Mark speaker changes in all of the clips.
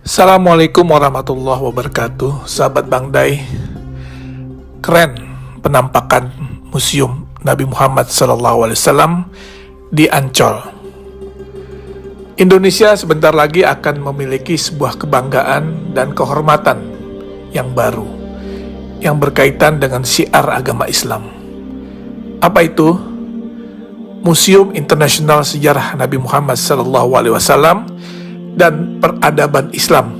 Speaker 1: Assalamualaikum warahmatullahi wabarakatuh. Sahabat Bang Day, keren penampakan Museum Nabi Muhammad SAW di Ancol. Indonesia sebentar lagi akan memiliki sebuah kebanggaan dan kehormatan yang baru, yang berkaitan dengan syiar agama Islam. Apa itu? Museum Internasional Sejarah Nabi Muhammad SAW dan Peradaban Islam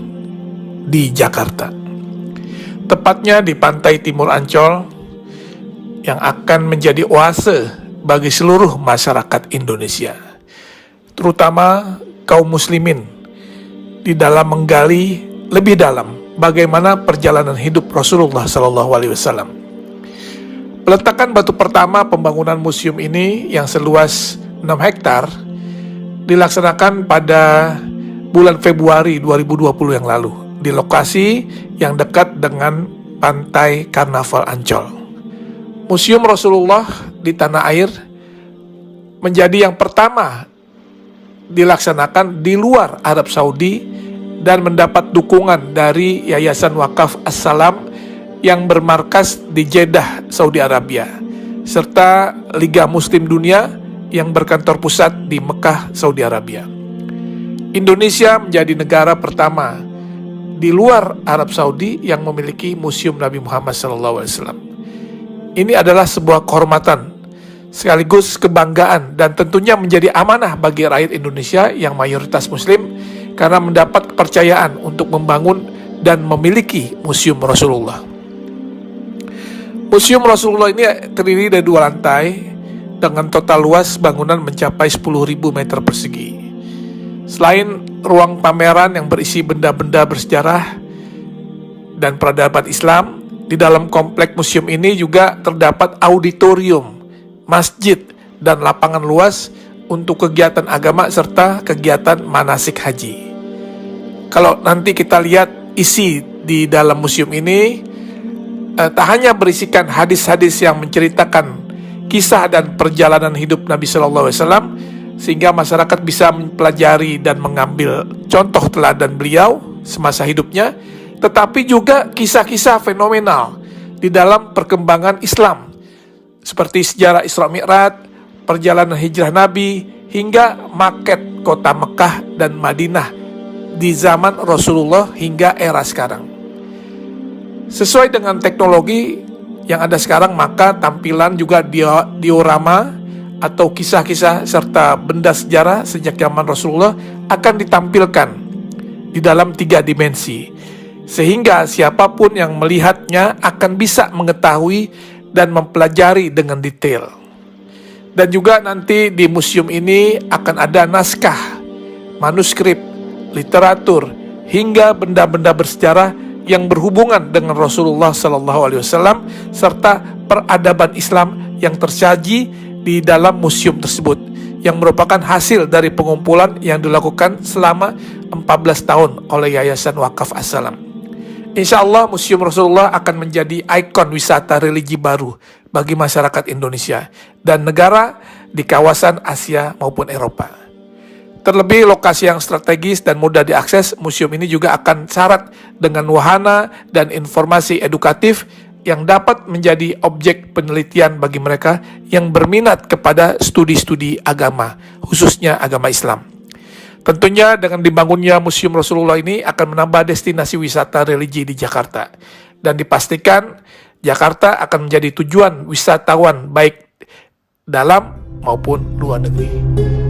Speaker 1: di Jakarta, tepatnya di pantai timur Ancol, yang akan menjadi oase bagi seluruh masyarakat Indonesia, terutama kaum muslimin, di dalam menggali lebih dalam bagaimana perjalanan hidup Rasulullah SAW. Peletakan batu pertama pembangunan museum ini yang seluas 6 hektar dilaksanakan pada bulan Februari 2020 yang lalu di lokasi yang dekat dengan pantai Karnaval Ancol. Museum Rasulullah di tanah air menjadi yang pertama dilaksanakan di luar Arab Saudi dan mendapat dukungan dari Yayasan Wakaf As-Salam yang bermarkas di Jeddah, Saudi Arabia, serta Liga Muslim Dunia yang berkantor pusat di Mekah, Saudi Arabia. Indonesia menjadi negara pertama di luar Arab Saudi yang memiliki Museum Nabi Muhammad SAW. Ini adalah sebuah kehormatan, sekaligus kebanggaan, dan tentunya menjadi amanah bagi rakyat Indonesia yang mayoritas Muslim, karena mendapat kepercayaan untuk membangun dan memiliki Museum Rasulullah. Museum Rasulullah ini terdiri dari 2 lantai dengan total luas bangunan mencapai 10.000 meter persegi. Selain ruang pameran yang berisi benda-benda bersejarah dan peradaban Islam, di dalam komplek museum ini juga terdapat auditorium, masjid, dan lapangan luas untuk kegiatan agama serta kegiatan manasik haji. Kalau nanti kita lihat isi di dalam museum ini, tak hanya berisikan hadis-hadis yang menceritakan kisah dan perjalanan hidup Nabi SAW, sehingga masyarakat bisa mempelajari dan mengambil contoh teladan beliau semasa hidupnya, tetapi juga kisah-kisah fenomenal di dalam perkembangan Islam, seperti sejarah Isra Mi'raj, perjalanan hijrah Nabi, hingga maket kota Mekah dan Madinah di zaman Rasulullah hingga era sekarang. Sesuai dengan teknologi yang ada sekarang, maka tampilan juga diorama atau kisah-kisah serta benda sejarah sejak zaman Rasulullah akan ditampilkan di dalam 3 dimensi, sehingga siapapun yang melihatnya akan bisa mengetahui dan mempelajari dengan detail. Dan juga nanti di museum ini akan ada naskah, manuskrip, literatur, hingga benda-benda bersejarah yang berhubungan dengan Rasulullah SAW serta peradaban Islam yang tersaji di dalam museum tersebut, yang merupakan hasil dari pengumpulan yang dilakukan selama 14 tahun oleh Yayasan Wakaf As-Salam. Insya Allah Museum Rasulullah akan menjadi ikon wisata religi baru bagi masyarakat Indonesia dan negara di kawasan Asia maupun Eropa. Terlebih lokasi yang strategis dan mudah diakses, museum ini juga akan syarat dengan wahana dan informasi edukatif yang dapat menjadi objek penelitian bagi mereka yang berminat kepada studi-studi agama, khususnya agama Islam. Tentunya dengan dibangunnya Museum Rasulullah ini akan menambah destinasi wisata religi di Jakarta, dan dipastikan Jakarta akan menjadi tujuan wisatawan baik dalam maupun luar negeri.